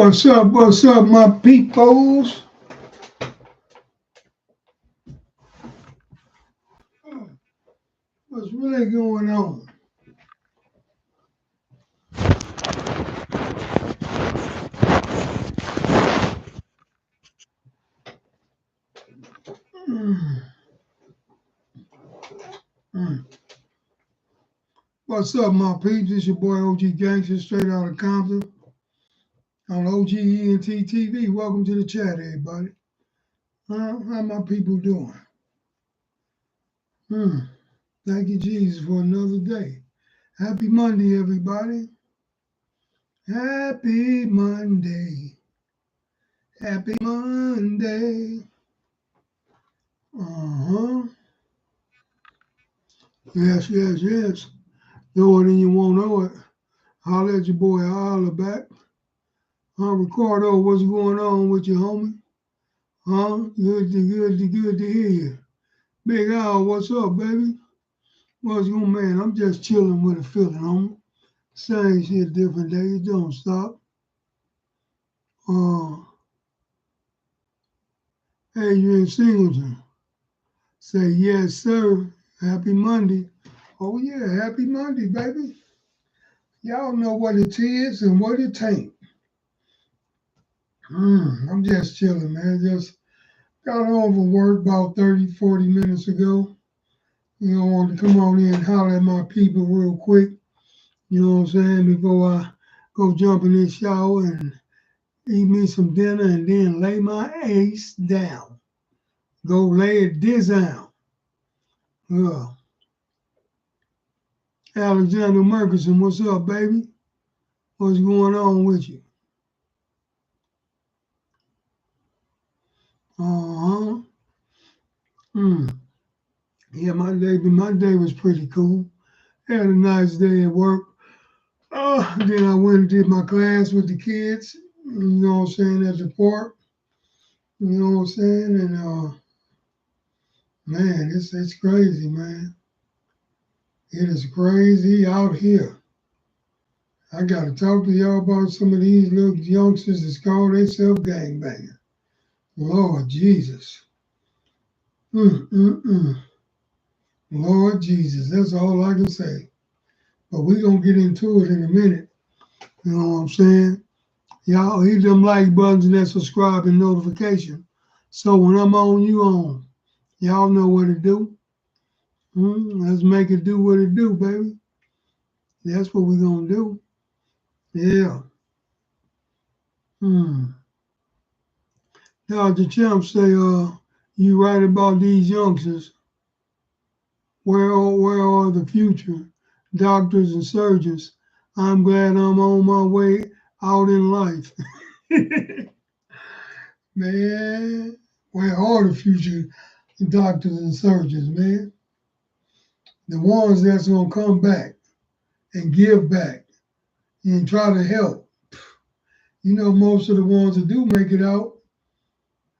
What's up, my peoples? What's really going on? Mm, mm. What's up, my peeps? It's your boy OG Gangster, straight out of Compton on OGENT TV. Welcome to the chat, everybody. How my people doing? Thank you, Jesus, for another day. Happy Monday, everybody. Happy Monday. Happy Monday. Uh-huh. Yes. Know it and you won't know it. Holler at your boy, holler back. Ricardo, what's going on with you, homie? Good to hear you. Big Al, what's up, baby? What's going on, man? I'm just chilling with a feeling, homie. Same shit, different day. You don't stop. Adrian Singleton say, yes, sir. Happy Monday. Oh, yeah, happy Monday, baby. Y'all know what it is and what it ain't. I'm just chilling, man. Just got home from work about 30, 40 minutes ago. You know, I wanted to come on in and holler at my people real quick. You know what I'm saying? Before I go jump in this shower and eat me some dinner and then lay my ace down. Go lay it down. Alexander Murkison, what's up, baby? What's going on with you? Yeah, my day was pretty cool. Had a nice day at work. Then I went and did my class with the kids, you know what I'm saying, at the park. You know what I'm saying? And man, it's crazy, man. It is crazy out here. I gotta talk to y'all about some of these little youngsters that's call themselves gangbangers. Lord Jesus. Lord Jesus, that's all I can say. But we're gonna get into it in a minute. You know what I'm saying? Y'all hit them like buttons and that subscribe and notification. So when I'm on, you on. Y'all know what to do. Let's make it do what it do, baby. That's what we're gonna do. Yeah. Dr. Champ say, you right about these youngsters. Where are the future doctors and surgeons? I'm glad I'm on my way out in life. Man, where are the future doctors and surgeons, man? The ones that's gonna come back and give back and try to help. You know, most of the ones that do make it out,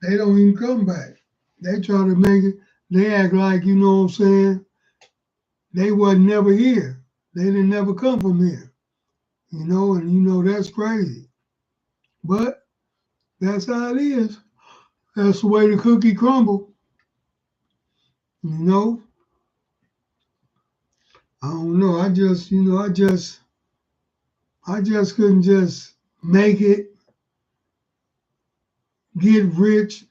they don't even come back. They try to make it, they act like, you know what I'm saying, they wasn't never here. They didn't never come from here. You know, and you know that's crazy. But that's how it is. That's the way the cookie crumble. You know? I don't know. I just couldn't just make it, get rich,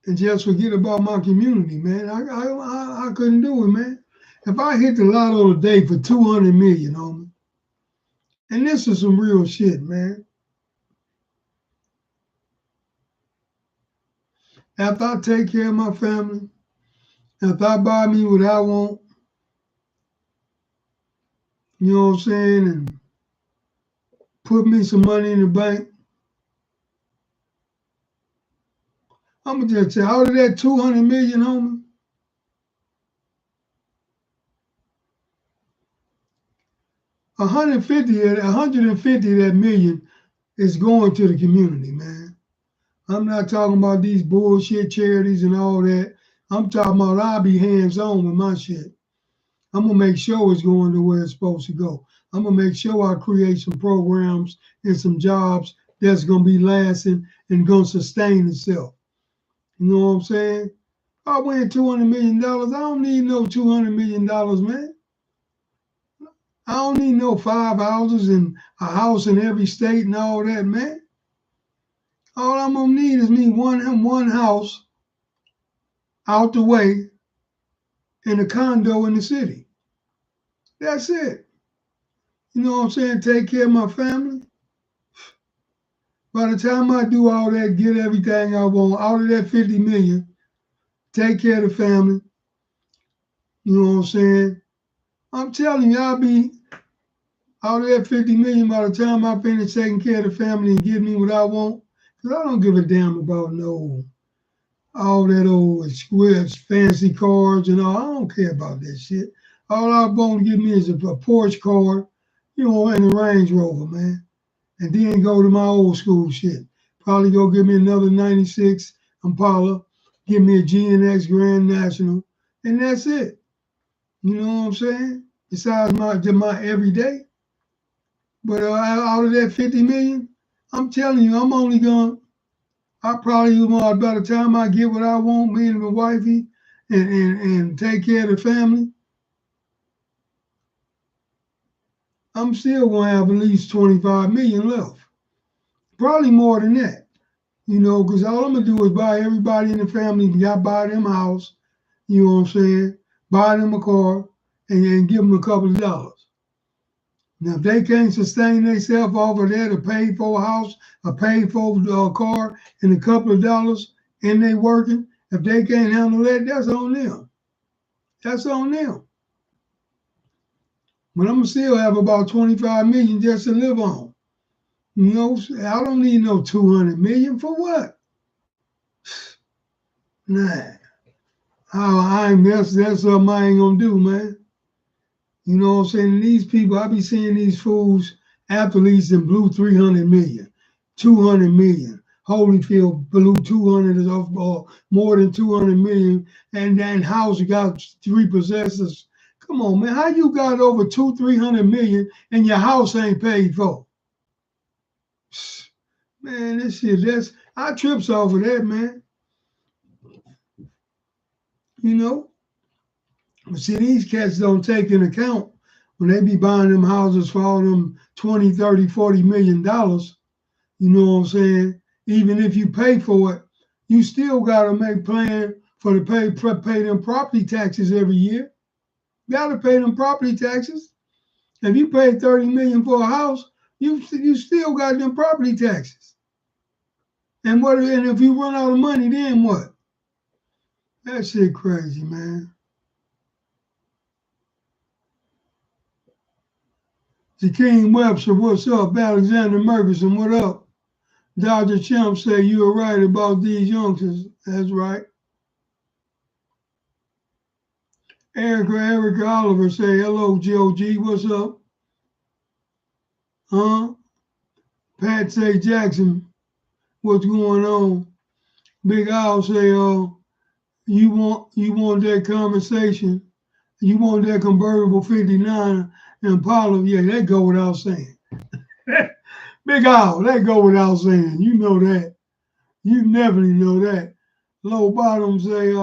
and just forget about my community, man. I couldn't do it, man. If I hit the lotto today for 200 million, homie, and this is some real shit, man. After I take care of my family, if I buy me what I want, you know what I'm saying, and put me some money in the bank, I'm gonna just say, out of that 200 million, homie, 150 of that million is going to the community, man. I'm not talking about these bullshit charities and all that. I'm talking about I'll be hands on with my shit. I'm gonna make sure it's going to where it's supposed to go. I'm gonna make sure I create some programs and some jobs that's gonna be lasting and gonna sustain itself. You know what I'm saying? I win $200 million. I don't need no $200 million, man. I don't need no 5 houses and a house in every state and all that, man. All I'm gonna need is me one house out the way and a condo in the city. That's it. You know what I'm saying? Take care of my family. By the time I do all that, get everything I want out of that 50 million, take care of the family. You know what I'm saying? I'm telling you, I'll be out of that 50 million by the time I finish taking care of the family and give me what I want. Because I don't give a damn about no all that old squares, fancy cars and all. I don't care about that shit. All I want to give me is a Porsche car, and a Range Rover, man. And then go to my old school shit. Probably go get me another 96 Impala, give me a GNX Grand National, and that's it. You know what I'm saying? Besides my everyday. But out of that 50 million, I'm telling you, I'm only going, I probably, by the time I get what I want, me and my wifey, and take care of the family, I'm still going to have at least 25 million left. Probably more than that. Because all I'm gonna do is buy everybody in the family, buy them a house, you know what I'm saying? Buy them a car and give them a couple of dollars. Now, if they can't sustain themselves off of that, or pay for a house, or pay for a car, and a couple of dollars, and they working, if they can't handle that, that's on them. That's on them. But I'm gonna still have about 25 million just to live on. I don't need no 200 million for what? Nah. That's something I ain't gonna do, man. You know what I'm saying? These people, I be seeing these fools, athletes that blew 300 million, 200 million. Holyfield blew 200 or more than 200 million, and then House got three possessors. Come on, man. How you got over 300 million and your house ain't paid for? Man, this shit, I trips off of that, man. You know? See, these cats don't take into account when they be buying them houses for all them 20, 30, 40 million dollars. You know what I'm saying? Even if you pay for it, you still gotta make plan for to pay them property taxes every year. You gotta pay them property taxes. If you pay 30 million for a house, you still got them property taxes. And if you run out of money, then what? That shit crazy, man. Jakeem Webster, what's up? Alexander Murchison, what up? Dr. Champ say you were right about these youngsters. That's right. Erica Oliver say, hello, GOG, what's up? Huh? Pat say, Jackson, what's going on? Big Al say, you want that conversation. You want that convertible 59 Impala. Yeah, that go without saying. Big Al, that go without saying. You know that. You definitely know that. Low bottom say,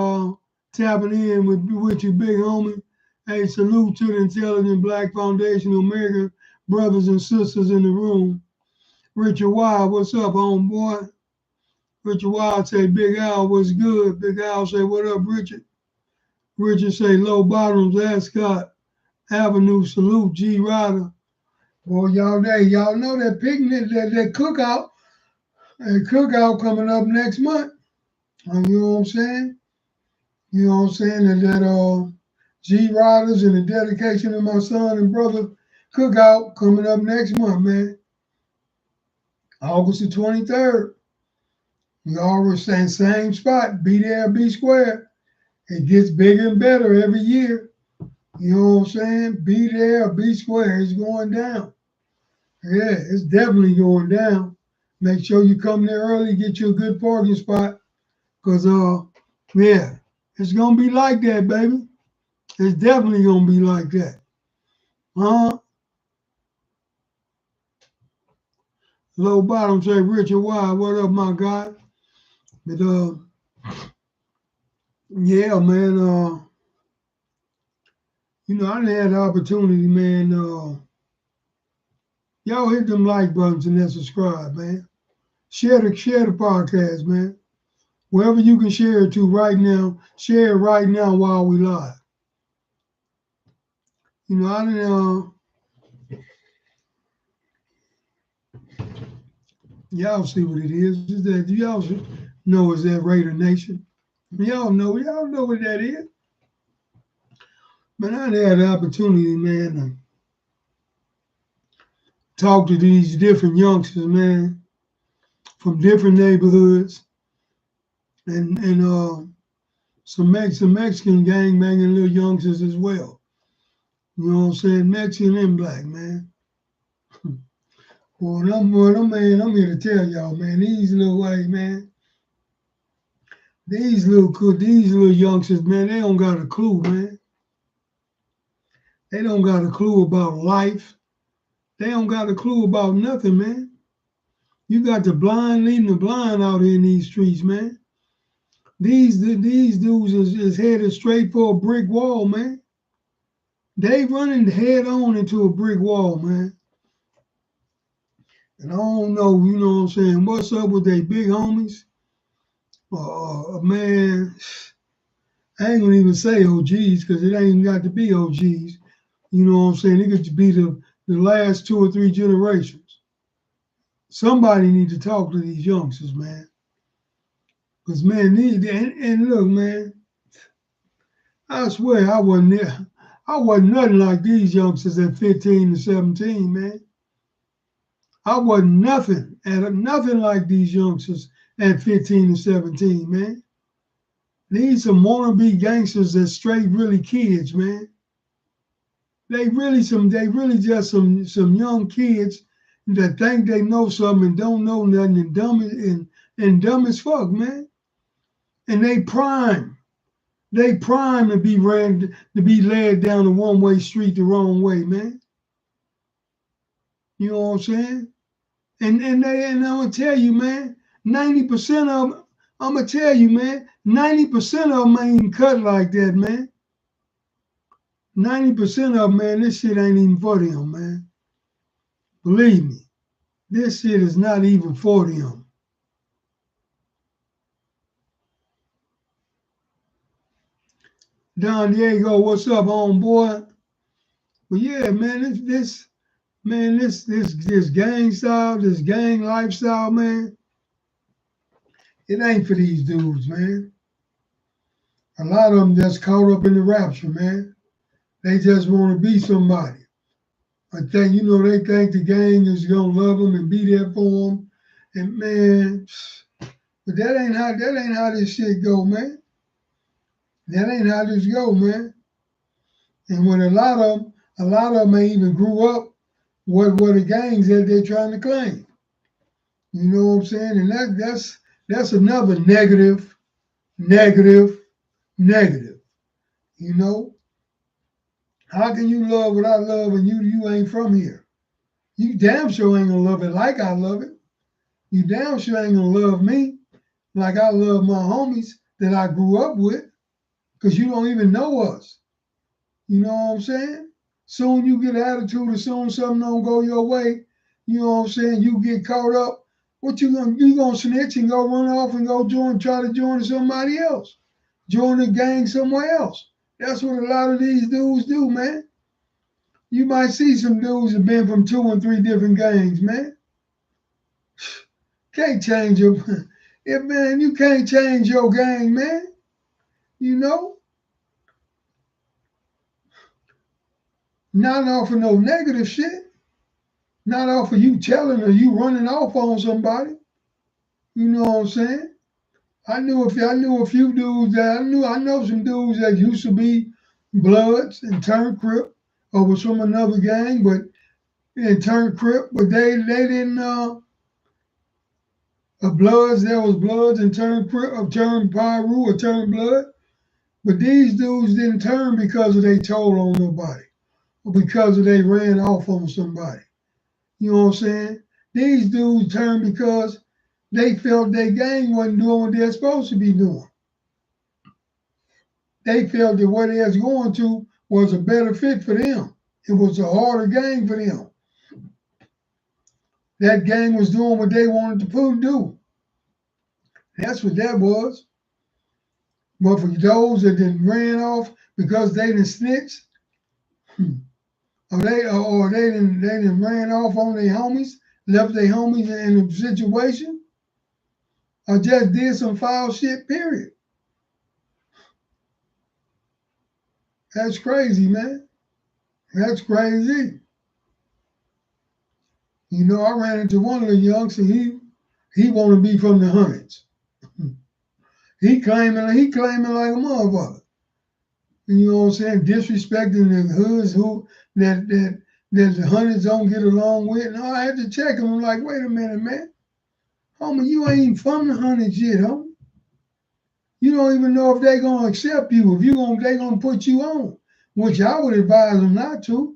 tapping in with your big homie. Hey, salute to the Intelligent Black Foundation of America brothers and sisters in the room. Richard Wild, what's up, homeboy? Richard Wild say, Big Al, what's good? Big Al say, what up, Richard? Richard say, low bottoms, Ascot Avenue, salute, G Rider. Boy, y'all know that picnic, that cookout, coming up next month. You know what I'm saying? You know what I'm saying? That G Riders and the dedication of my son and brother cookout coming up next month, man. August the 23rd. We always saying same spot, be there, be square. It gets bigger and better every year. You know what I'm saying? Be there, be square. It's going down. Yeah, it's definitely going down. Make sure you come there early, get you a good parking spot. Cause yeah, it's gonna be like that, baby. It's definitely gonna be like that. Huh? Low bottom say Richard Wild, what up, my guy? But yeah, man, you know, I done had the opportunity, man. Y'all hit them like buttons and then subscribe, man. Share the podcast, man. Wherever you can share it to right now, share it right now while we live. You know, I didn't y'all see what it is. Is that y'all should know is that Raider Nation. Y'all know what that is. But I had the opportunity, man, to talk to these different youngsters, man, from different neighborhoods, and some Mexican gang banging little youngsters as well. You know what I'm saying? Mexican and black, man. Well, I'm here to tell y'all, man, these little white man, these little youngsters, man, they don't got a clue, man. They don't got a clue about life. They don't got a clue about nothing, man. You got the blind leading the blind out here in these streets, man. These dudes is headed straight for a brick wall, man. They running head on into a brick wall, man. And I don't know, you know what I'm saying, what's up with they big homies? Man, I ain't gonna even say OGs because it ain't even got to be OGs. You know what I'm saying? It could be the last 2 or 3 generations. Somebody need to talk to these youngsters, man. Because, man, and look, man, I swear I wasn't nothing like these youngsters at 15 and 17, man. I wasn't nothing like these youngsters at 15 and 17, man. These some wannabe gangsters that straight really kids, man. They really just some young kids that think they know something and don't know nothing and dumb as fuck, man. And they prime to be led down a one-way street the wrong way, man. You know what I'm saying? And I'm gonna tell you, man, 90% of them, I'm gonna tell you, man, 90% of them ain't cut like that, man. 90% of them, man, this shit ain't even for them, man. Believe me, this shit is not even for them. Don Diego, what's up, homeboy? Well, yeah, man, this gang style, this gang lifestyle, man, it ain't for these dudes, man. A lot of them just caught up in the rapture, man. They just want to be somebody. They think the gang is gonna love them and be there for them, and man, but that ain't how this shit go, man. That ain't how this go, man. And when a lot of them ain't even grew up what the gangs that they're trying to claim. You know what I'm saying? And that's another negative. You know, how can you love what I love and you ain't from here? You damn sure ain't gonna love it like I love it. You damn sure ain't gonna love me like I love my homies that I grew up with, because you don't even know us. You know what I'm saying? Soon you get attitude, or soon something don't go your way, you know what I'm saying? You get caught up. What you gonna snitch and go run off and go try to join somebody else, join a gang somewhere else. That's what a lot of these dudes do, man. You might see some dudes that been from 2 and 3 different gangs, man. Can't change them. Man, you can't change your gang, man. You know, not off of no negative shit. Not off of you telling or you running off on somebody. You know what I'm saying? I knew a few dudes that I know some dudes that used to be Bloods and turned Crip or was from another gang, but and turned Crip, but they didn't Bloods, there was Bloods and turned Crip or turned Pyru or turned Blood. But these dudes didn't turn because of they told on nobody or because of they ran off on somebody. You know what I'm saying? These dudes turned because they felt their gang wasn't doing what they're supposed to be doing. They felt that what they was going to was a better fit for them. It was a harder gang for them. That gang was doing what they wanted to do. That's what that was. But for those that didn't ran off because they didn't snitch, or they didn't ran off on their homies, left their homies in a situation, or just did some foul shit, period. That's crazy, man. That's crazy. You know, I ran into one of the youngs and he want to be from the hundreds. He claiming like a motherfucker. You know what I'm saying? Disrespecting the hoods who that the hundreds don't get along with. And I had to check him. I'm like, wait a minute, man. Homie, you ain't from the hundreds yet, homie. You don't even know if they gonna accept you. If they gonna put you on, which I would advise them not to.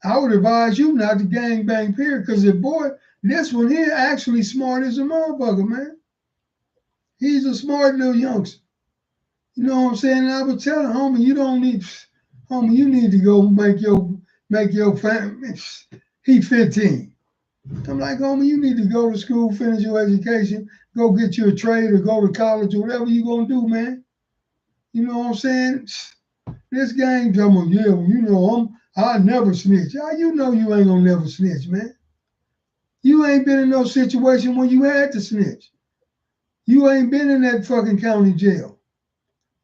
I would advise you not to gang bang, period. Because the boy, this one here actually smart as a motherfucker, man. He's a smart little youngster. You know what I'm saying? And I would tell him, homie, you need to go make your family. He 15. I'm like, homie, you need to go to school, finish your education, go get you a trade or go to college or whatever you gonna do, man. You know what I'm saying? This gang talking about, yeah, well, you know, I never snitch. How you know you ain't gonna never snitch, man? You ain't been in no situation where you had to snitch. You ain't been in that fucking county jail.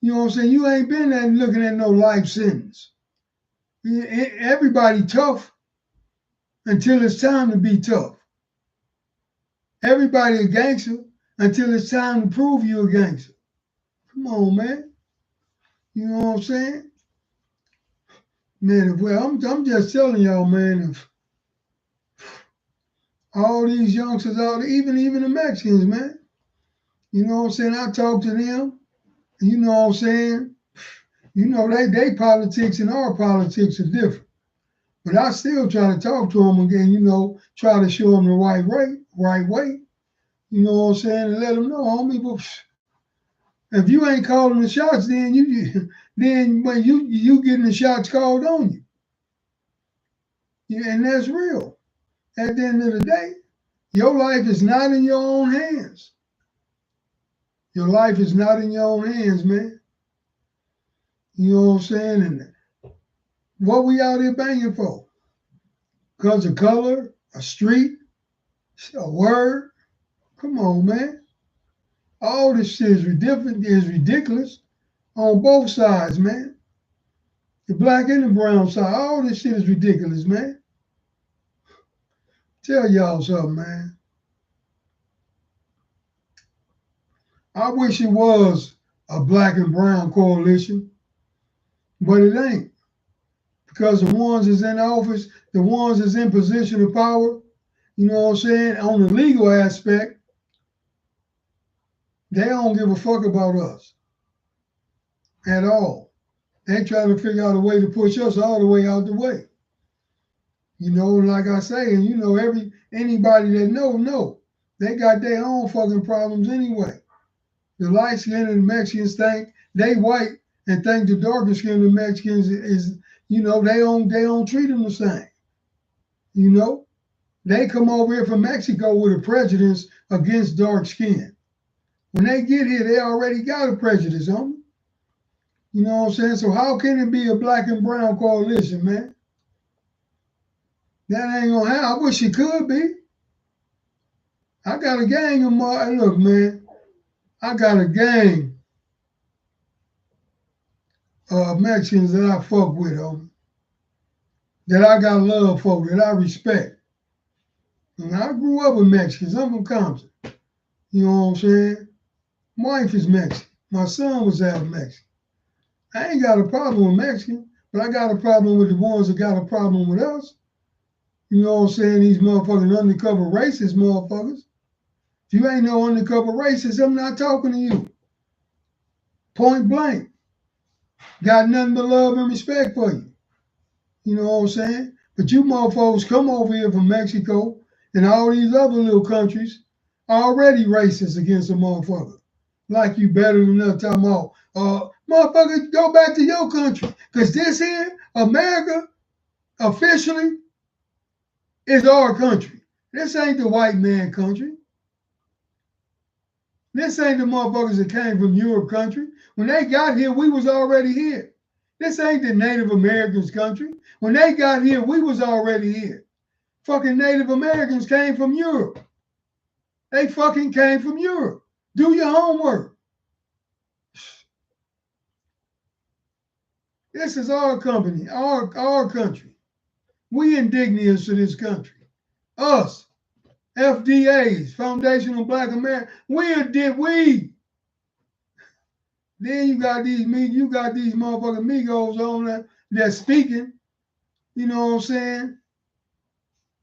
You know what I'm saying? You ain't been there looking at no life sentence. Everybody tough until it's time to be tough. Everybody a gangster until it's time to prove you a gangster. Come on, man. You know what I'm saying? Man, I'm just telling y'all, man, if all these youngsters out there, even the Mexicans, man, you know what I'm saying? I talk to them, you know what I'm saying? You know, they politics and our politics are different. But I still try to talk to them again, you know, try to show them the right way. You know what I'm saying? And let them know, homie, but if you ain't calling the shots, then then when you getting the shots called on you. Yeah, and that's real. At the end of the day, your life is not in your own hands. Your life is not in your own hands, man. You know what I'm saying? And what we out here banging for? Because of color, a street, a word? Come on, man. All this shit is ridiculous on both sides, man. The black and the brown side, all this shit is ridiculous, man. Tell y'all something, man. I wish it was a black and brown coalition, but it ain't. Because the ones that's in office, the ones that's in position of power, you know what I'm saying, on the legal aspect, they don't give a fuck about us at all. They try to figure out a way to push us all the way out the way. You know, like I say, and you know, anybody that know, they got their own fucking problems anyway. The light skinned Mexicans think they white and think the darker skinned Mexicans is, you know, they don't treat them the same. You know, they come over here from Mexico with a prejudice against dark skin. When they get here, they already got a prejudice on them. You know what I'm saying? So how can it be a black and brown coalition, man? That ain't gonna happen. I wish it could be. I got a gang of look, man. I got a gang of Mexicans that I fuck with, that I got love for, that I respect. And I grew up with Mexicans. I'm from Compton. You know what I'm saying? My wife is Mexican. My son was half Mexican. I ain't got a problem with Mexican, but I got a problem with the ones that got a problem with us. You know what I'm saying? These motherfucking undercover racist motherfuckers. If you ain't no undercover racist, I'm not talking to you. Point blank. Got nothing but love and respect for you. You know what I'm saying? But you motherfuckers come over here from Mexico and all these other little countries already racist against a motherfucker. Like you better than us talking about, motherfucker, go back to your country. Because this here, America, officially, is our country. This ain't the white man country. This ain't the motherfuckers that came from Europe country. When they got here, we was already here. This ain't the Native Americans country. When they got here, we was already here. Fucking Native Americans came from Europe. They fucking came from Europe. Do your homework. This is our company, our country. We indigenous to this country. Us, FDAs, Foundation of Black America. We. Then you got these motherfucking Migos on there that's speaking. You know what I'm saying?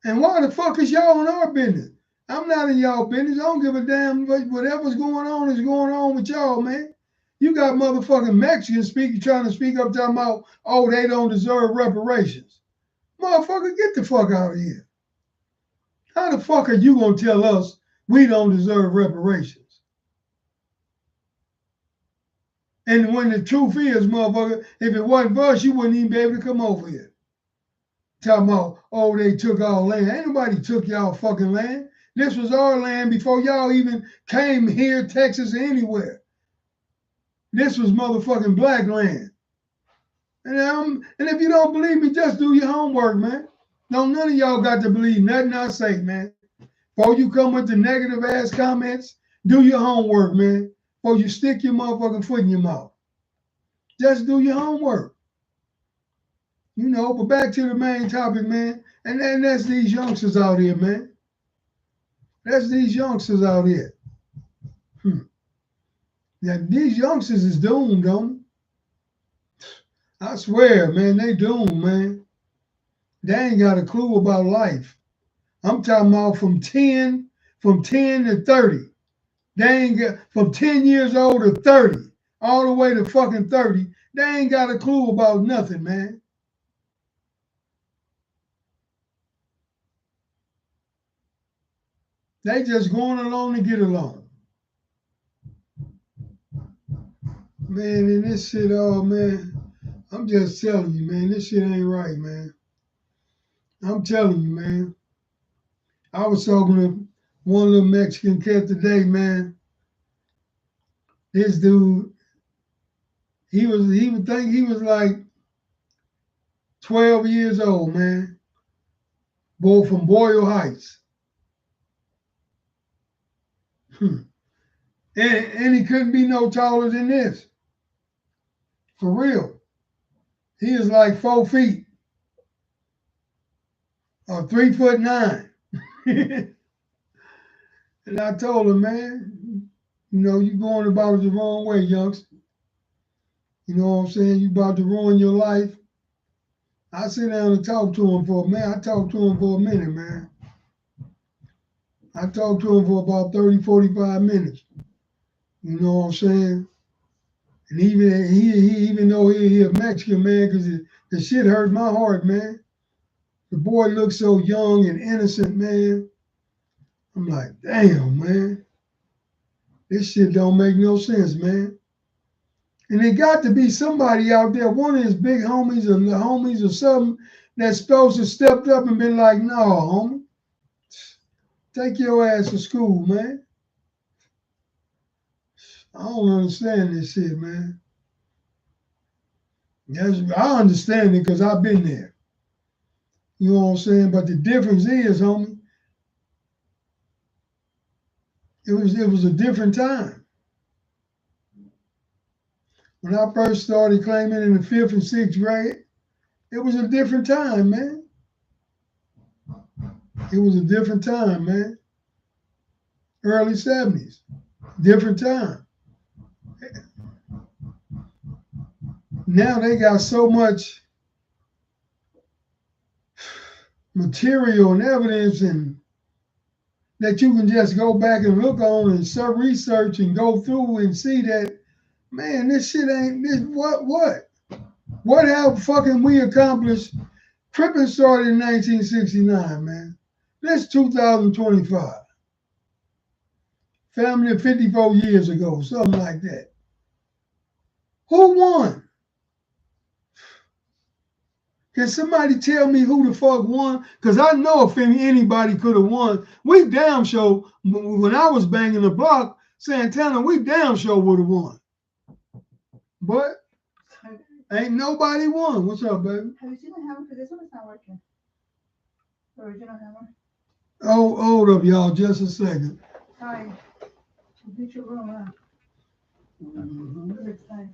And why the fuck is y'all in our business? I'm not in y'all business. I don't give a damn. Whatever's going on is going on with y'all, man. You got motherfucking Mexicans trying to speak up, talking about, oh, they don't deserve reparations. Motherfucker, get the fuck out of here. How the fuck are you gonna tell us we don't deserve reparations? And when the truth is, motherfucker, if it wasn't for us, you wouldn't even be able to come over here. Talking about, oh, they took our land. Ain't nobody took y'all fucking land. This was our land before y'all even came here, Texas, or anywhere. This was motherfucking black land. And if you don't believe me, just do your homework, man. No, none of y'all got to believe nothing I say, man. Before you come with the negative ass comments, do your homework, man. Before you stick your motherfucking foot in your mouth. Just do your homework. You know, but back to the main topic, man. And that's these youngsters out here, man. That's these youngsters out here. Now, these youngsters is doomed, don't they? I swear, man, they doomed, man. They ain't got a clue about life. I'm talking about from 10 to 30. They ain't got from 10 years old to 30, all the way to fucking 30. They ain't got a clue about nothing, man. They just going along to get along. Man, and this shit, oh man, I'm just telling you, man, this shit ain't right, man. I'm telling you, man. I was talking to one little Mexican cat today, man. This dude, he would think he was like 12 years old, man. Boy from Boyle Heights. And he couldn't be no taller than this. For real. He is like 4 feet. Or 3'9". And I told him, man, you know, you going about it the wrong way, youngster. You know what I'm saying? You about to ruin your life. I sit down and talk to him for a minute. I talked to him for a minute, man. I talked to him for about 30, 45 minutes. You know what I'm saying? And even though he a Mexican, man, because the shit hurt my heart, man. The boy looks so young and innocent, man. I'm like, damn, man. This shit don't make no sense, man. And it got to be somebody out there, one of his big homies or something, that's supposed to stepped up and been like, no, homie, take your ass to school, man. I don't understand this shit, man. Yes, I understand it because I've been there. You know what I'm saying? But the difference is, homie, it was a different time. When I first started claiming in the 5th and 6th grade, it was a different time, man. It was a different time, man. Early 70s, different time. Now they got so much material and evidence and that you can just go back and look on and research and go through and see that, man, this shit ain't this what. What have fucking we accomplished? Tripping started in 1969, man. This 2025. Family 54 years ago, something like that. Who won? Can somebody tell me who the fuck won? Because I know if anybody could have won, we damn sure, when I was banging the block, Santana, we damn sure would have won. But ain't nobody won. What's up, baby? Have you seen the hammer? Because this one is not working. The original hammer. Oh, hold up, y'all, just a second. Hi. Beat your room, huh? It's nice.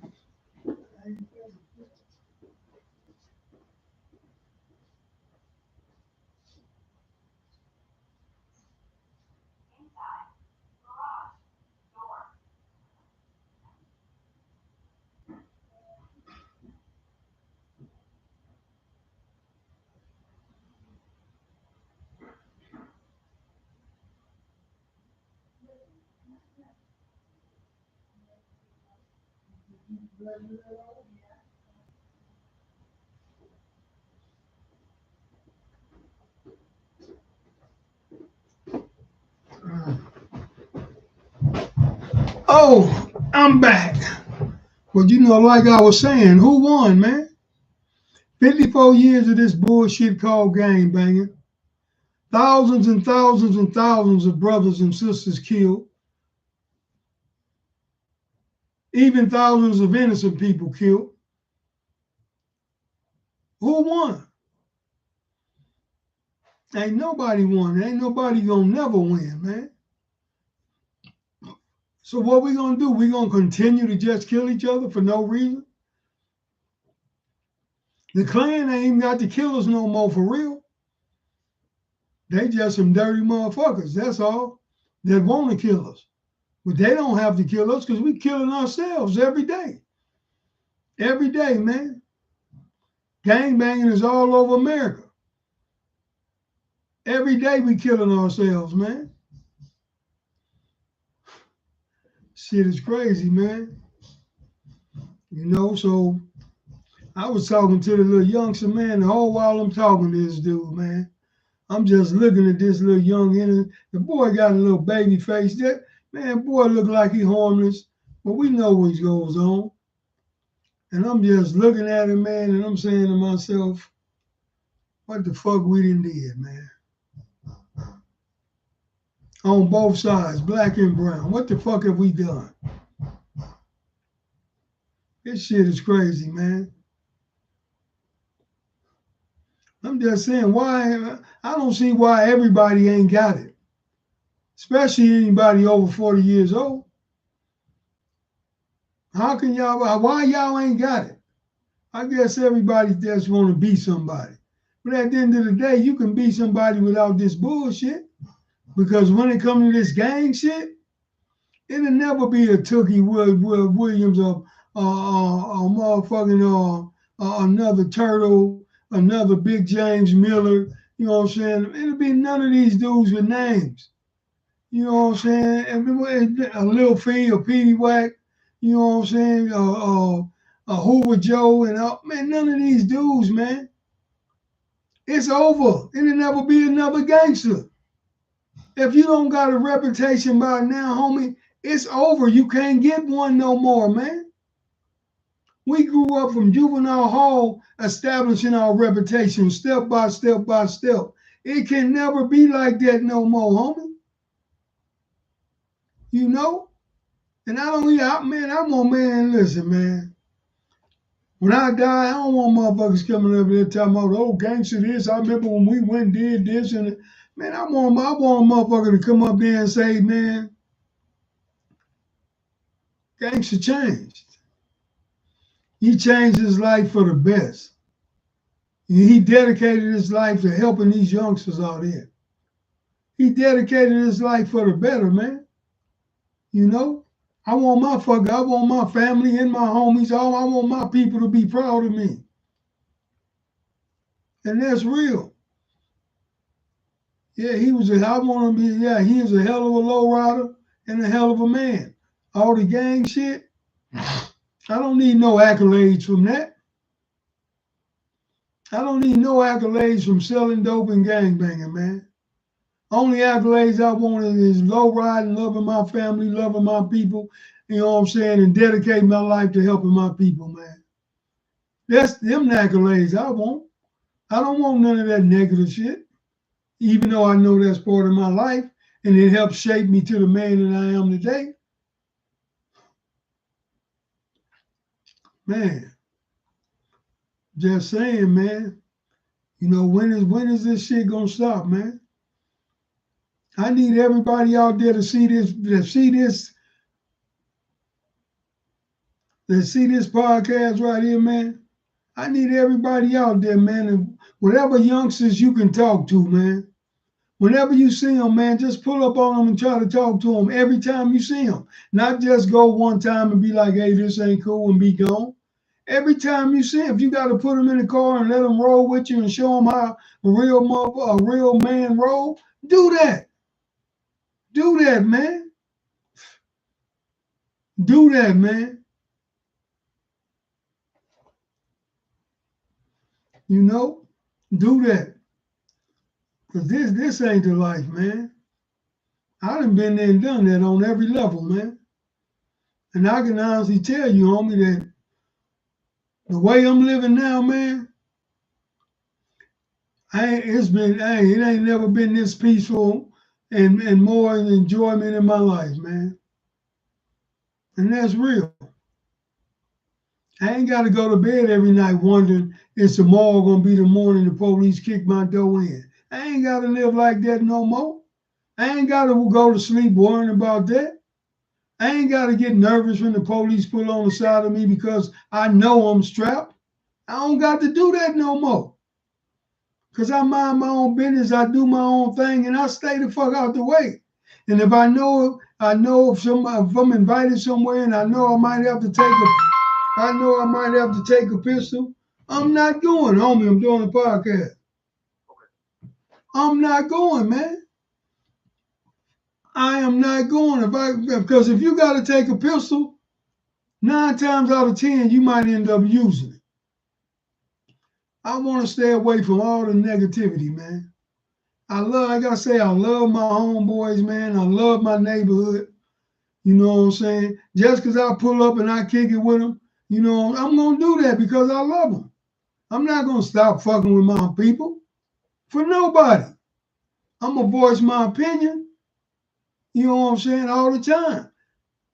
Oh, I'm back. But you know, like I was saying, who won, man? 54 years of this bullshit called gang banging. Thousands and thousands and thousands of brothers and sisters killed. Even thousands of innocent people killed. Who won? Ain't nobody won. Ain't nobody gonna never win, man. So what we gonna do? We gonna continue to just kill each other for no reason? The Klan ain't even got to kill us no more for real. They just some dirty motherfuckers, that's all, that want to kill us. But they don't have to kill us because we killing ourselves every day. Every day, man. Gang banging is all over America. Every day we killing ourselves, man. Shit is crazy, man. You know, so I was talking to the little youngster, man, the whole while I'm talking to this dude, man. I'm just looking at this little young innocent. The boy got a little baby face. That man, boy look like he homeless, but we know what goes on. And I'm just looking at him, man, and I'm saying to myself, what the fuck we done did, man? On both sides, black and brown. What the fuck have we done? This shit is crazy, man. I'm just saying, why? I don't see why everybody ain't got it, especially anybody over 40 years old. How can y'all? Why y'all ain't got it? I guess everybody just want to be somebody. But at the end of the day, you can be somebody without this bullshit. Because when it comes to this gang shit, it'll never be a Tookie Williams or motherfucking another Turtle, another Big James Miller. You know what I'm saying? It'll be none of these dudes with names. You know what I'm saying? A Lil Fee, a Petey Wack. You know what I'm saying? A Hoover Joe and man, none of these dudes, man. It's over. It'll never be another gangster. If you don't got a reputation by now, homie, it's over. You can't get one no more, man. We grew up from juvenile hall establishing our reputation step by step by step. It can never be like that no more, homie. You know? And I don't, man, I'm on, man, listen, man. When I die, I don't want motherfuckers coming up there talking about, oh, gangster this. I remember when we went and did this. And man, I want a motherfucker to come up there and say, man, gangster changed. He changed his life for the best. He dedicated his life to helping these youngsters out here. He dedicated his life for the better, man. You know? I want my family and my homies, I want my people to be proud of me. And that's real. Yeah, he is a hell of a lowrider and a hell of a man. All the gang shit, I don't need no accolades from that. I don't need no accolades from selling dope and gangbanging, man. Only accolades I want is low riding, loving my family, loving my people, you know what I'm saying, and dedicating my life to helping my people, man. That's them accolades I want. I don't want none of that negative shit, even though I know that's part of my life and it helped shape me to the man that I am today. Man, just saying, man. You know, when is this shit gonna stop, man? I need everybody out there to see this, to see this podcast right here, man. I need everybody out there, man, and whatever youngsters you can talk to, man. Whenever you see them, man, just pull up on them and try to talk to them every time you see them. Not just go one time and be like, hey, this ain't cool and be gone. Every time you see them, if you got to put them in the car and let them roll with you and show them how a real man roll, do that. Do that, man. Do that, man. You know, do that. Because this ain't the life, man. I done been there and done that on every level, man. And I can honestly tell you, homie, that the way I'm living now, man, it ain't never been this peaceful and more enjoyment in my life, man. And that's real. I ain't got to go to bed every night wondering is tomorrow gonna be the morning the police kick my door in. I ain't got to live like that no more. I ain't got to go to sleep worrying about that. I ain't got to get nervous when the police pull on the side of me because I know I'm strapped. I don't got to do that no more. Because I mind my own business, I do my own thing, and I stay the fuck out the way. And if I know if I'm invited somewhere and I know I might have to take a pistol, I'm not going, homie. I'm doing a podcast. I'm not going, man. I am not going because if you got to take a pistol, 9 times out of 10 you might end up using it. I want to stay away from all the negativity, man. Like I say, I love my homeboys, man. I love my neighborhood. You know what I'm saying? Just because I pull up and I kick it with them, you know, I'm going to do that because I love them. I'm not going to stop fucking with my people for nobody. I'm going to voice my opinion, you know what I'm saying, all the time.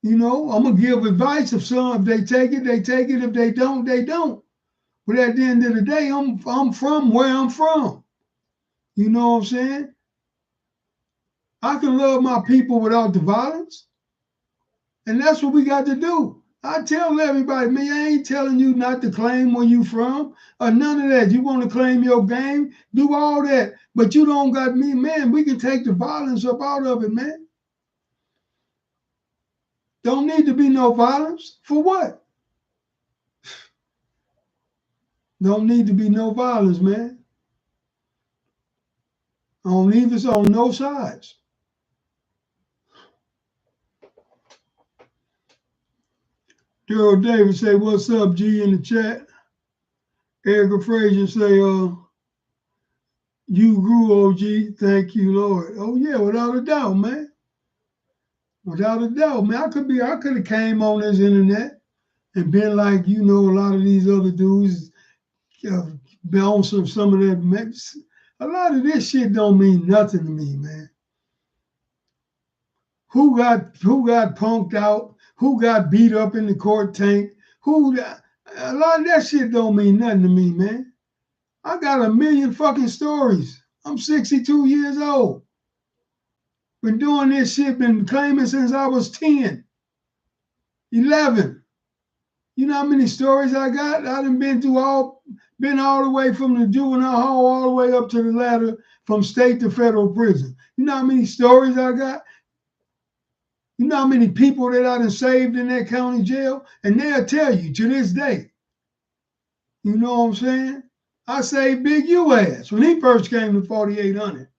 You know, I'm going to give advice if they take it, they take it. If they don't, they don't. But at the end of the day, I'm from where I'm from. You know what I'm saying? I can love my people without the violence. And that's what we got to do. I tell everybody, man, I ain't telling you not to claim where you from or none of that. You want to claim your game, do all that. But you don't got me, man. We can take the violence up out of it, man. Don't need to be no violence. For what? Don't need to be no violence, man. On no sides. Daryl Davis say, what's up, G, in the chat. Erica Frazier say, you grew, OG. Thank you, Lord. Oh, yeah, without a doubt, man. Without a doubt, man. I could have came on this internet and been like, you know, a lot of these other dudes been on some of that. A lot of this shit don't mean nothing to me, man. Who got punked out? Who got beat up in the court tank? A lot of that shit don't mean nothing to me, man. I got a million fucking stories. I'm 62 years old. Been doing this shit, been claiming since I was 10, 11. You know how many stories I got? I done been all the way from the juvenile hall all the way up to the ladder from state to federal prison. You know how many stories I got? You know how many people that I done saved in that county jail? And they'll tell you to this day. You know what I'm saying? I saved Big U ass when he first came to 4800.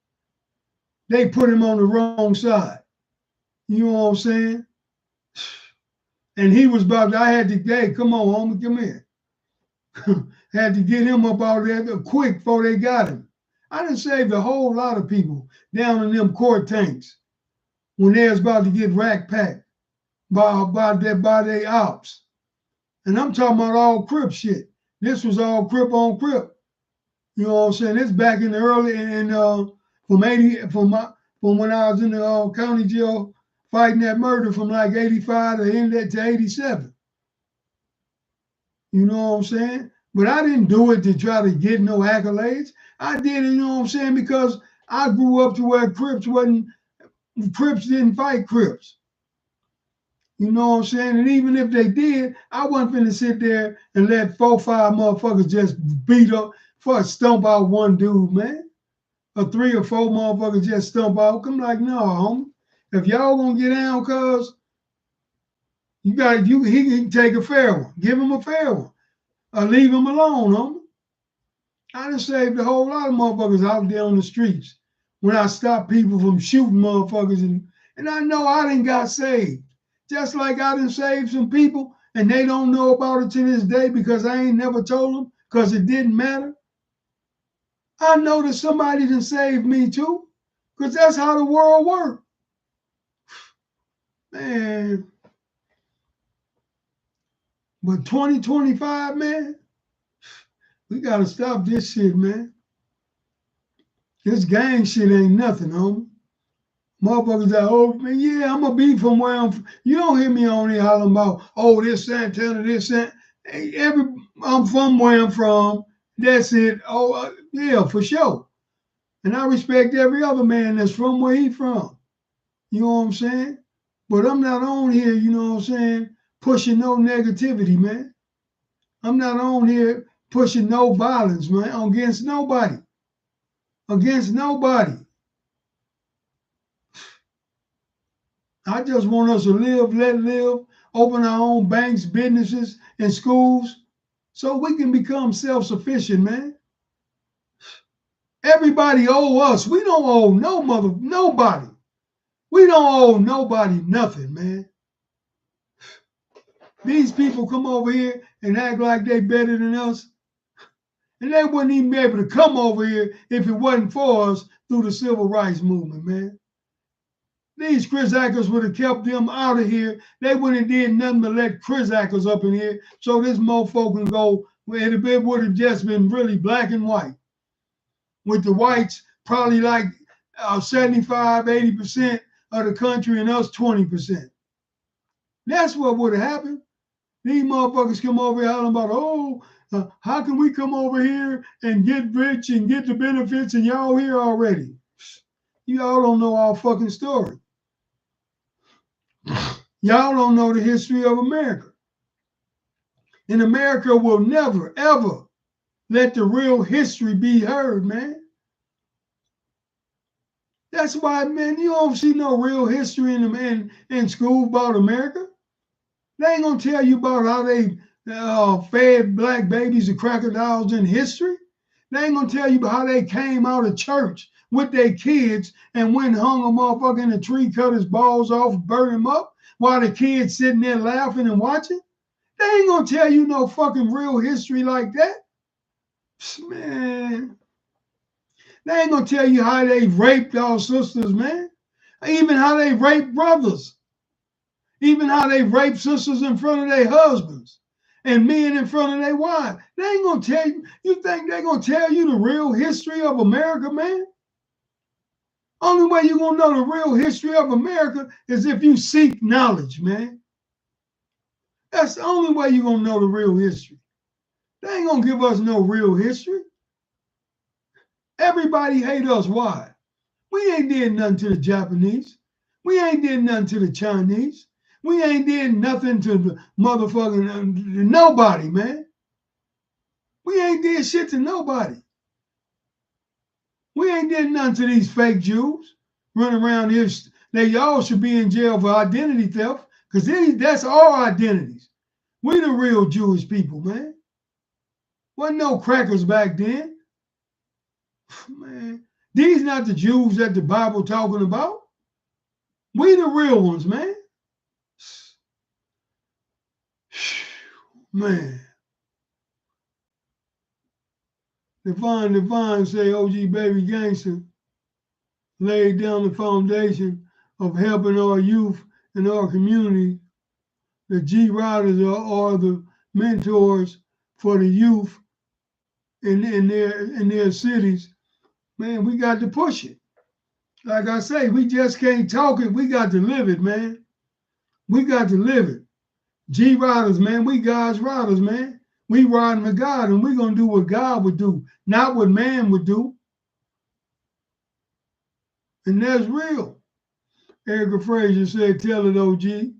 They put him on the wrong side. You know what I'm saying? And he was I had to, hey, come on, homie, come here. Had to get him up out of there quick before they got him. I done saved a whole lot of people down in them court tanks when they was about to get rack packed by their ops. And I'm talking about all Crip shit. This was all Crip on Crip. You know what I'm saying? It's back in the early from when I was in the county jail fighting that murder from like 85 to 87. You know what I'm saying? But I didn't do it to try to get no accolades. I did it, you know what I'm saying, because I grew up to where Crips didn't fight Crips. You know what I'm saying? And even if they did, I wasn't finna sit there and let 4 or 5 motherfuckers just beat up, stump out one dude, man. Or 3 or 4 motherfuckers just stump out. I'm like, no, homie. If y'all gonna get down, cuz he can take a fair one. Give him a fair one. Or leave him alone, homie. I done saved a whole lot of motherfuckers out there on the streets when I stopped people from shooting motherfuckers. And I know I done got saved. Just like I done saved some people and they don't know about it to this day because I ain't never told them because it didn't matter. I know that somebody done saved me too because that's how the world works. Man. But 2025, man, we got to stop this shit, man. This gang shit ain't nothing, homie. Motherfuckers that, oh, man, yeah, I'm going to be from where I'm from. You don't hear me on here hollering about, oh, this Santana, this Santana. Hey, I'm from where I'm from. That's it. Oh, yeah, for sure. And I respect every other man that's from where he from. You know what I'm saying? But I'm not on here, you know what I'm saying, pushing no negativity, man. I'm not on here pushing no violence, man, against nobody. Against nobody. I just want us to live, let live, open our own banks, businesses, and schools so we can become self-sufficient, man. Everybody owe us. We don't owe nobody. We don't owe nobody nothing, man. These people come over here and act like they better than us. And they wouldn't even be able to come over here if it wasn't for us through the civil rights movement, man. These Chris Ackers would have kept them out of here. They wouldn't have did nothing but let Chris Ackers up in here so this mofo can go. It would have just been really black and white. With the whites probably like 75, 80% of the country and us 20%. That's what would have happened. These motherfuckers come over here hollering about, oh, how can we come over here and get rich and get the benefits and y'all here already? Y'all don't know our fucking story. Y'all don't know the history of America. And America will never, ever let the real history be heard, man. That's why, man, you don't see no real history in school about America. They ain't gonna tell you about how they fed black babies to crocodiles in history. They ain't gonna tell you about how they came out of church with their kids and went and hung a motherfucker in a tree, cut his balls off, burn him up, while the kids sitting there laughing and watching. They ain't gonna tell you no fucking real history like that. Man, they ain't gonna tell you how they raped our sisters, man. Even how they raped brothers. Even how they rape sisters in front of their husbands and men in front of their wives. They ain't gonna tell you. You think they're gonna tell you the real history of America, man? Only way you're gonna know the real history of America is if you seek knowledge, man. That's the only way you're gonna know the real history. They ain't gonna give us no real history. Everybody hate us. Why? We ain't did nothing to the Japanese. We ain't did nothing to the Chinese. We ain't did nothing to the motherfucking nobody, man. We ain't did shit to nobody. We ain't did nothing to these fake Jews running around here. They all should be in jail for identity theft because that's our identities. We the real Jewish people, man. Wasn't no crackers back then. Man, these not the Jews that the Bible talking about. We the real ones, man. Man, Divine say OG Baby Gangster laid down the foundation of helping our youth and our community. The G Riders are the mentors for the youth in their cities. Man, we got to push it. Like I say, we just can't talk it. We got to live it, man. We got to live it. G Riders, man, we God's riders, man. We riding with God, and we're going to do what God would do, not what man would do. And that's real. Erica Frazier said, tell it, OG.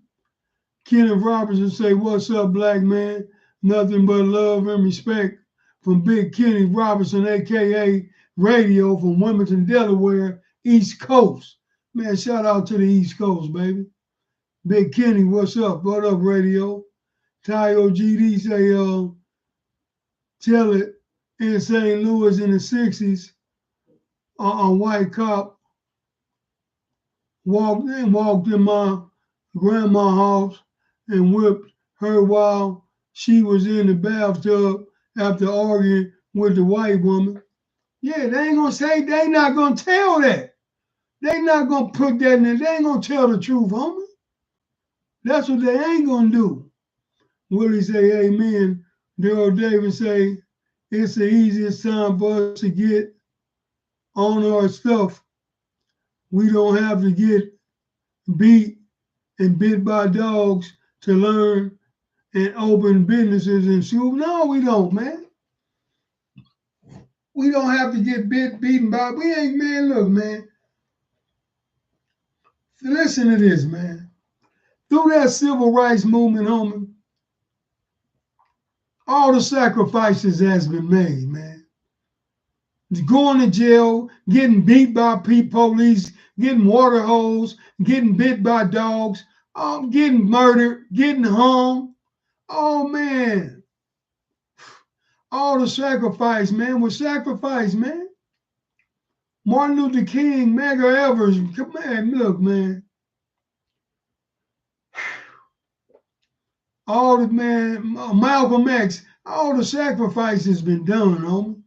Kenneth Robertson say, what's up, black man? Nothing but love and respect from Big Kenny Robertson, a.k.a. Radio from Wilmington, Delaware, East Coast. Man, shout out to the East Coast, baby. Big Kenny, what's up? What up, Radio? Ty GD say, tell it, in St. Louis in the 60s, a white cop walked in my grandma's house and whipped her while she was in the bathtub after arguing with the white woman. Yeah, they ain't gonna say, they not gonna tell that. They not gonna put that in there. They ain't gonna tell the truth, homie. That's what they ain't gonna do. Willie say, amen. Daryl Davis say, it's the easiest time for us to get on our stuff. We don't have to get beat and bit by dogs to learn and open businesses and school. No, we don't, man. We don't have to get beaten by. We ain't, man. Look, man. Listen to this, man. Through that civil rights movement, homie, all the sacrifices has been made, man. Going to jail, getting beat by police, getting water hosed, getting bit by dogs, getting murdered, getting hung. Oh, man. All the sacrifice, man, was sacrifice, man. Martin Luther King, Medgar Evers, man, look, man. All the, man, Malcolm X, all the sacrifice has been done, homie.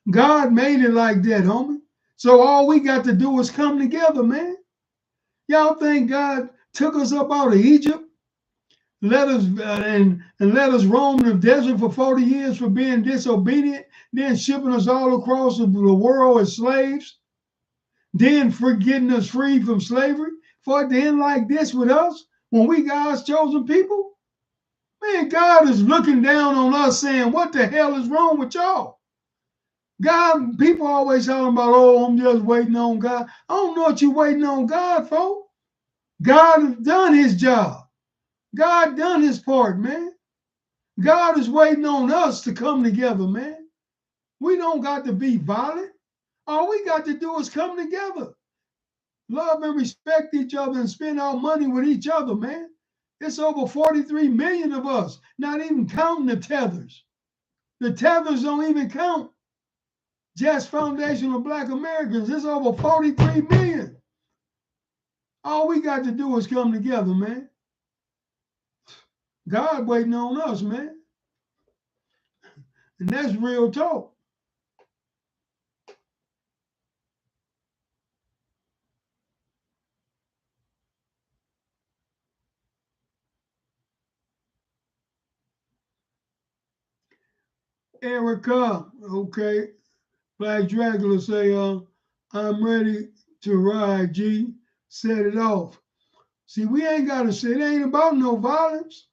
God made it like that, homie. So all we got to do is come together, man. Y'all think God took us up out of Egypt, let us and let us roam the desert for 40 years for being disobedient, then shipping us all across the world as slaves, then for getting us free from slavery, for it to end like this with us when we God's chosen people? Man, God is looking down on us saying, what the hell is wrong with y'all? God, people always talking about, oh, I'm just waiting on God. I don't know what you're waiting on God for. God has done his job. God done his part, man. God is waiting on us to come together, man. We don't got to be violent. All we got to do is come together. Love and respect each other and spend our money with each other, man. It's over 43 million of us, not even counting the tethers. The tethers don't even count. Just Foundation of Black Americans, it's over 43 million. All we got to do is come together, man. God waiting on us, man. And that's real talk. Erica, okay. Black Dracula say, I'm ready to ride, G. Set it off. See, we ain't got to say, it ain't about no violence.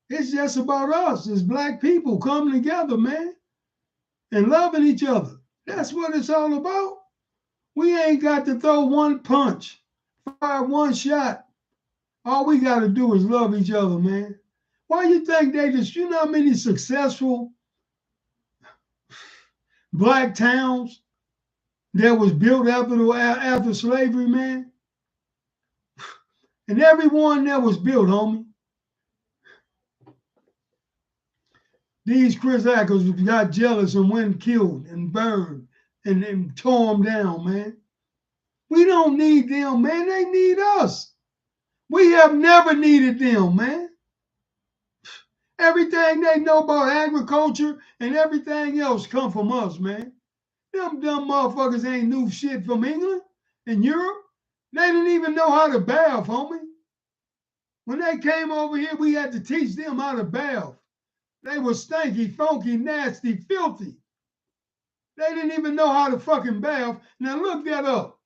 It's just about us as black people coming together, man, and loving each other. That's what it's all about. We ain't got to throw one punch, fire one shot. All we got to do is love each other, man. Why you think they just, you know how many successful black towns that was built after slavery, man? And every one that was built, homie, these Chris Ackles got jealous and went killed and burned and tore them down, man. We don't need them, man. They need us. We have never needed them, man. Everything they know about agriculture and everything else come from us, man. Them dumb motherfuckers ain't knew shit from England and Europe. They didn't even know how to bath, homie. When they came over here, we had to teach them how to bath. They were stinky, funky, nasty, filthy. They didn't even know how to fucking bath. Now look that up.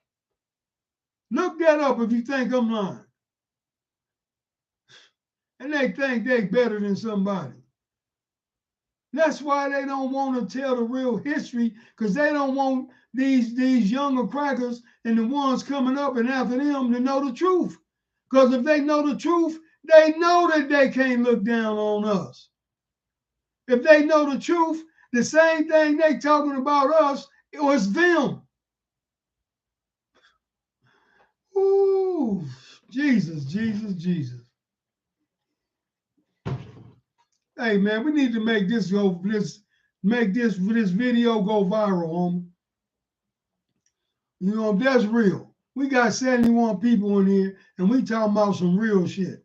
Look that up if you think I'm lying. And they think they better than somebody. That's why they don't want to tell the real history, because they don't want these younger crackers and the ones coming up and after them to know the truth. Because if they know the truth, they know that they can't look down on us. If they know the truth, the same thing they talking about us, it was them. Ooh, Jesus, Jesus, Jesus. Hey man, we need to make this video go viral, homie. You know, that's real. We got 71 people in here and we talking about some real shit.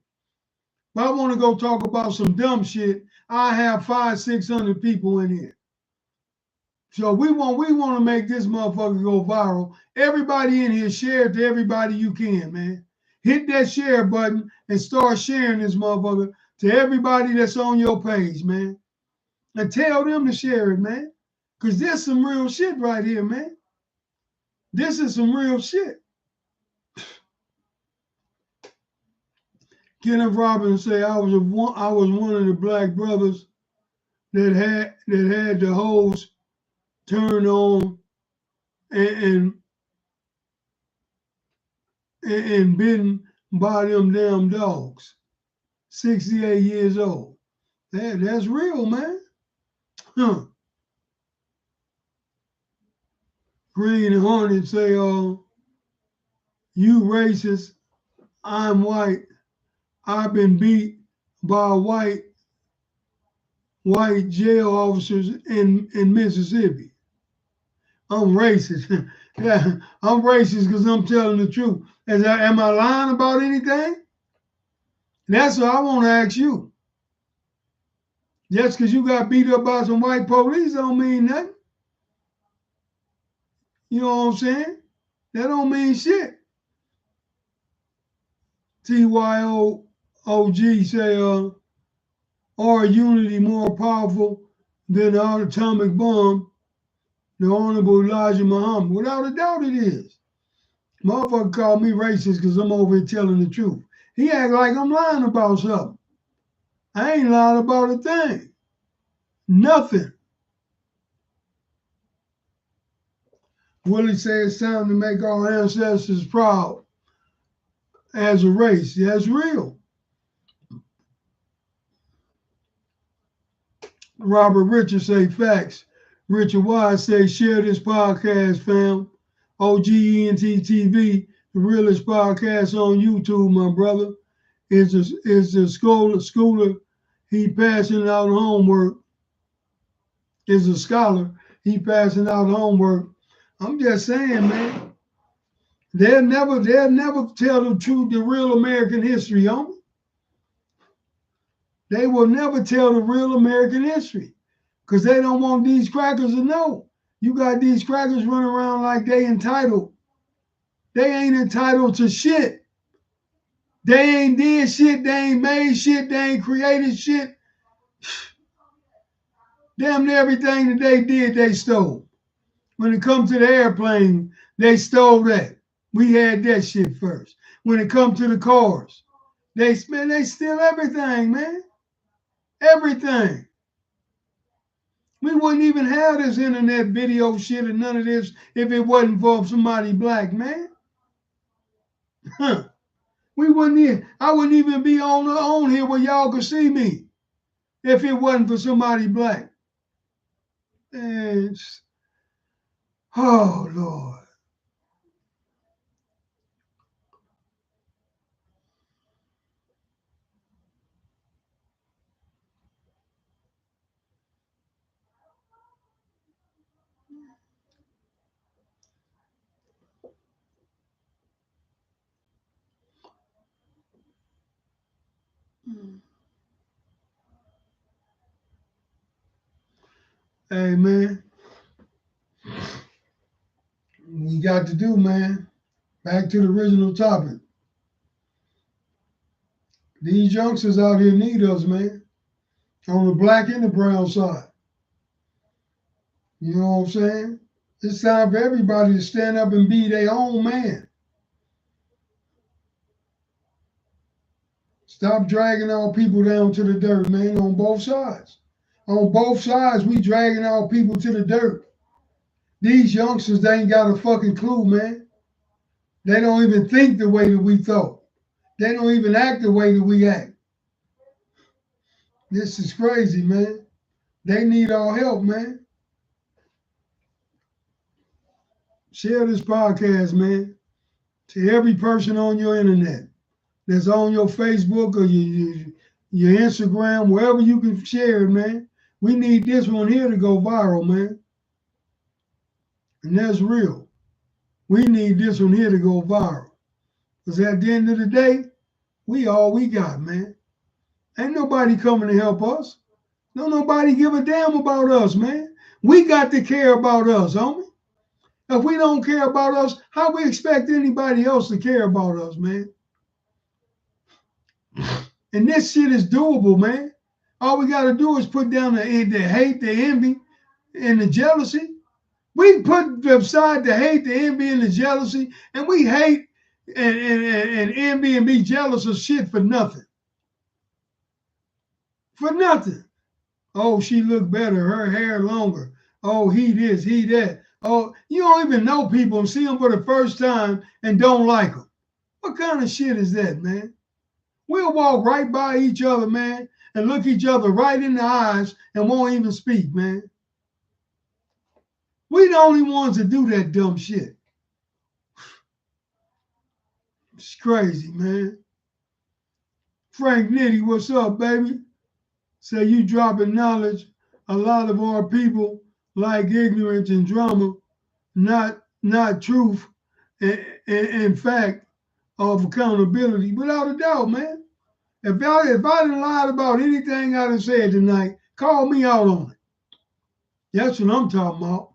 If I want to go talk about some dumb shit, I have 500-600 people in here. So we want to make this motherfucker go viral. Everybody in here, share it to everybody you can, man. Hit that share button and start sharing this motherfucker to everybody that's on your page, man. And tell them to share it, man. Because this is some real shit right here, man. This is some real shit. Kenneth Robinson say I was one of the black brothers that had the hose turned on and bitten by them damn dogs. 68 years old. That's real, man. Huh. Green and Hornet say, you racist, I'm white. I've been beat by white jail officers in Mississippi. I'm racist. Yeah, I'm racist because I'm telling the truth. Am I lying about anything? That's what I want to ask you. Just because you got beat up by some white police don't mean nothing. You know what I'm saying? That don't mean shit. TYOG say, are unity more powerful than the atomic bomb? The Honorable Elijah Muhammad. Without a doubt it is. Motherfucker called me racist because I'm over here telling the truth. He act like I'm lying about something. I ain't lying about a thing. Nothing. Willie said it's time to make our ancestors proud as a race. That's real. Robert Richards say facts. Richard Wise say share this podcast, fam. OGENT TV, the realest podcast on YouTube, my brother. Is the schooler. He passing out homework. Is a scholar. He passing out homework. I'm just saying, man. They'll never tell the truth, the real American history, homie. They will never tell the real American history because they don't want these crackers to know. You got these crackers running around like they entitled. They ain't entitled to shit. They ain't did shit. They ain't made shit. They ain't created shit. Damn near everything that they did, they stole. When it comes to the airplane, they stole that. We had that shit first. When it comes to the cars, they steal everything, man. Everything. We wouldn't even have this internet video shit and none of this if it wasn't for somebody black, man. Huh. I wouldn't even be on here where y'all could see me if it wasn't for somebody black. And, oh Lord. Hey, man, we got to do, man. Back to the original topic. These youngsters out here need us, man, on the black and the brown side. You know what I'm saying? It's time for everybody to stand up and be their own man. Stop dragging our people down to the dirt, man, on both sides. On both sides, we dragging our people to the dirt. These youngsters, they ain't got a fucking clue, man. They don't even think the way that we thought. They don't even act the way that we act. This is crazy, man. They need our help, man. Share this podcast, man, to every person on your internet that's on your Facebook or your Instagram, wherever you can share it, man. We need this one here to go viral, man. And that's real. We need this one here to go viral. Because at the end of the day, we all we got, man. Ain't nobody coming to help us. Don't nobody give a damn about us, man. We got to care about us, homie. If we don't care about us, how we expect anybody else to care about us, man? And this shit is doable, man. All we got to do is put down the hate, the envy, and the jealousy. We put aside the hate, the envy, and the jealousy, and we hate and envy and be jealous of shit for nothing. For nothing. Oh, she looked better, her hair longer. Oh, he this, he that. Oh, you don't even know people and see them for the first time and don't like them. What kind of shit is that, man? We'll walk right by each other, man, and look each other right in the eyes and won't even speak, man. We the only ones that do that dumb shit. It's crazy, man. Frank Nitty, what's up, baby? Say you dropping knowledge. A lot of our people like ignorance and drama, not truth, in fact, of accountability. Without a doubt, man. If I done lied about anything I done said tonight, call me out on it. That's what I'm talking about.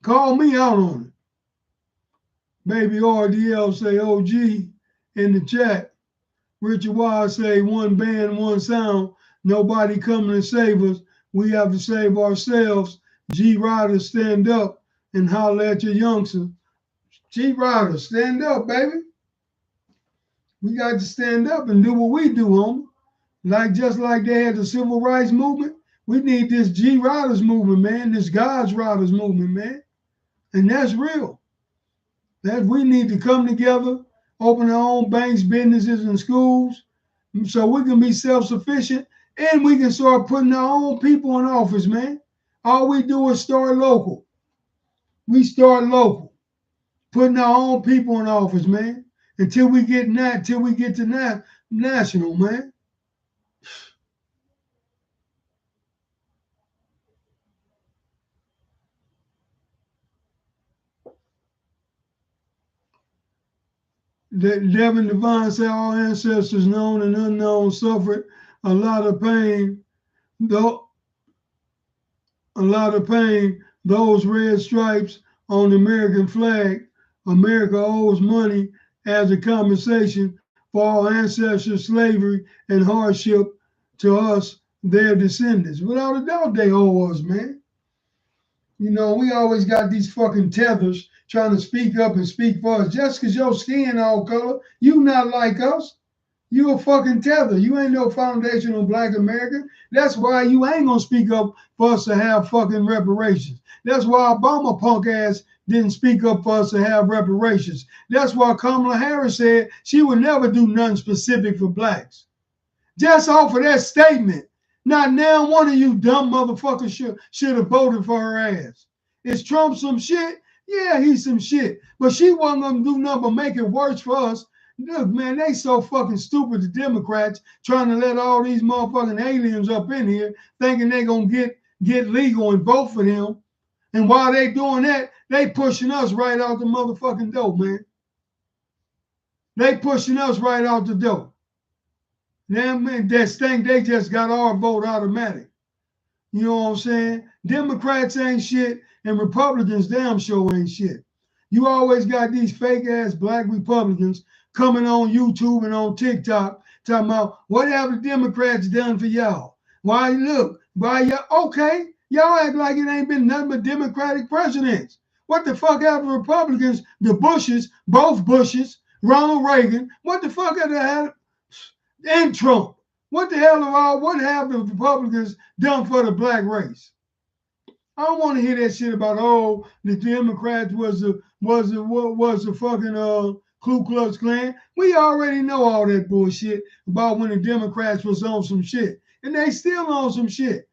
Call me out on it. Baby RDL say OG in the chat. Richard Wise say one band, one sound. Nobody coming to save us. We have to save ourselves. G Rider, stand up and holler at your youngsters. G Rider, stand up, baby. We got to stand up and do what we do, homie. Just like they had the civil rights movement, we need this G Riders movement, man. This God's Riders movement, man. And that's real. That we need to come together, open our own banks, businesses, and schools so we can be self-sufficient and we can start putting our own people in office, man. All we do is start local. We start local, putting our own people in office, man, until we get to national, man. Devin Devine said our ancestors, known and unknown, suffered a lot of pain. Though a lot of pain, those red stripes on the American flag, America owes money as a compensation for our ancestors' slavery and hardship to us, their descendants. Without a doubt, they owe us, man. You know, we always got these fucking tethers trying to speak up and speak for us. Just because your skin all color, you not like us. You a fucking tether. You ain't no foundational black American. That's why you ain't gonna speak up for us to have fucking reparations. That's why Obama punk ass didn't speak up for us to have reparations. That's why Kamala Harris said she would never do nothing specific for blacks. Just off of that statement. Not now one of you dumb motherfuckers should have voted for her ass. Is Trump some shit? Yeah, he's some shit. But she wasn't gonna do nothing but make it worse for us. Look, man, they so fucking stupid, the Democrats, trying to let all these motherfucking aliens up in here thinking they gonna get legal and vote for them. And while they doing that, they pushing us right out the motherfucking door, man. They pushing us right out the door. Them man, that think they just got our vote automatic. You know what I'm saying? Democrats ain't shit, and Republicans damn sure ain't shit. You always got these fake ass black Republicans coming on YouTube and on TikTok talking about what have the Democrats done for y'all? Why look, why y'all okay? Y'all act like it ain't been nothing but Democratic presidents. What the fuck have the Republicans, the Bushes, both Bushes, Ronald Reagan, what the fuck have they had? And Trump. What the hell are all, what have the Republicans done for the black race? I don't want to hear that shit about the Democrats was the fucking Ku Klux Klan. We already know all that bullshit about when the Democrats was on some shit, and they still on some shit.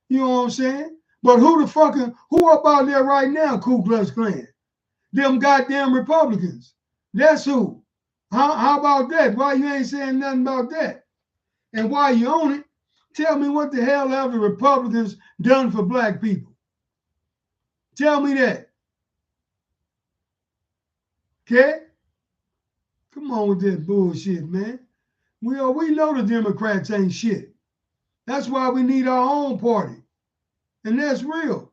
You know what I'm saying? But who up out there right now? Ku Klux Klan, them goddamn Republicans. That's who. How about that? Why you ain't saying nothing about that? And while you own it, tell me what the hell have the Republicans done for black people? Tell me that. Okay? Come on with that bullshit, man. We know the Democrats ain't shit. That's why we need our own party. And that's real.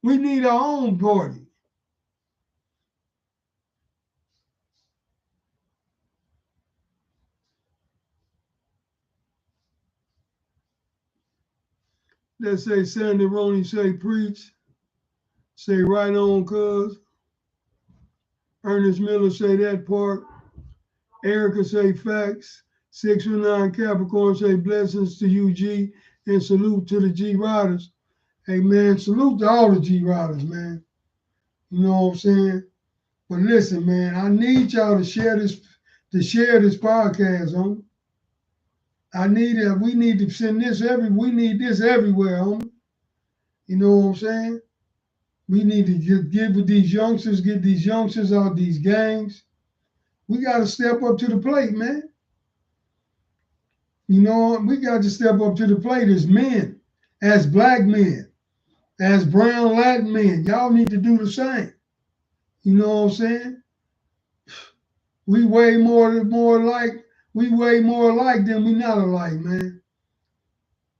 We need our own party. Let's say Sandy Roney say preach. Say right on, cuz. Ernest Miller say that part. Erica say facts. 619 Capricorn say blessings to you, G, and salute to the G Riders. Hey man, salute to all the G Riders, man. You know what I'm saying? But listen, man, I need y'all to share this podcast, homie. We need to send this we need this everywhere, homie. You know what I'm saying? We need to get with these youngsters, get these youngsters out these gangs. We got to step up to the plate, man. You know, we got to step up to the plate as men, as black men, as brown Latin men. Y'all need to do the same. You know what I'm saying? We way more alike. We way more alike than we not alike, man.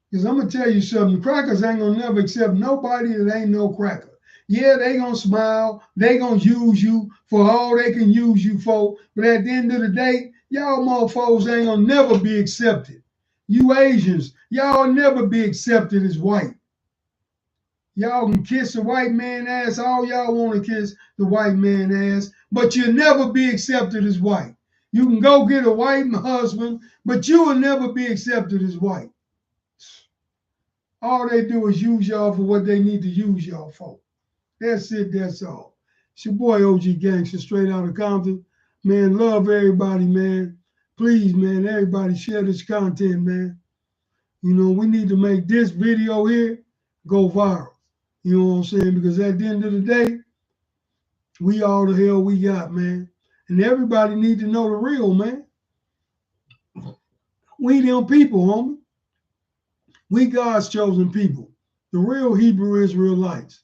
Because I'm gonna tell you something, crackers ain't gonna never accept nobody that ain't no cracker. Yeah, they gonna smile, they gonna use you for all they can use you for, but at the end of the day, y'all motherfuckers ain't gonna never be accepted. You Asians, y'all never be accepted as white. Y'all can kiss the white man ass all y'all want to kiss the white man ass, but you'll never be accepted as white. You can go get a white husband, but you will never be accepted as white. All they do is use y'all for what they need to use y'all for. That's it, that's all. It's your boy OG Gangster, straight out of Compton. Man, love everybody, man. Please, man, everybody share this content, man. You know, we need to make this video here go viral. You know what I'm saying? Because at the end of the day, we all the hell we got, man. And everybody need to know the real, man. We them people, homie. We God's chosen people. The real Hebrew Israelites.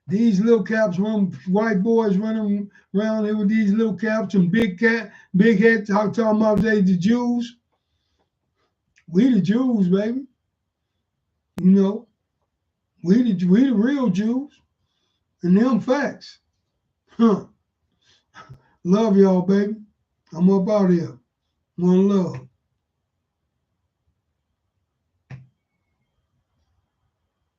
These little caps, white boys running around here with these little caps and big heads, talking about they the Jews. We the Jews, baby. You know, we the real Jews. And them facts. Huh. Love y'all, baby. I'm up out here. One love.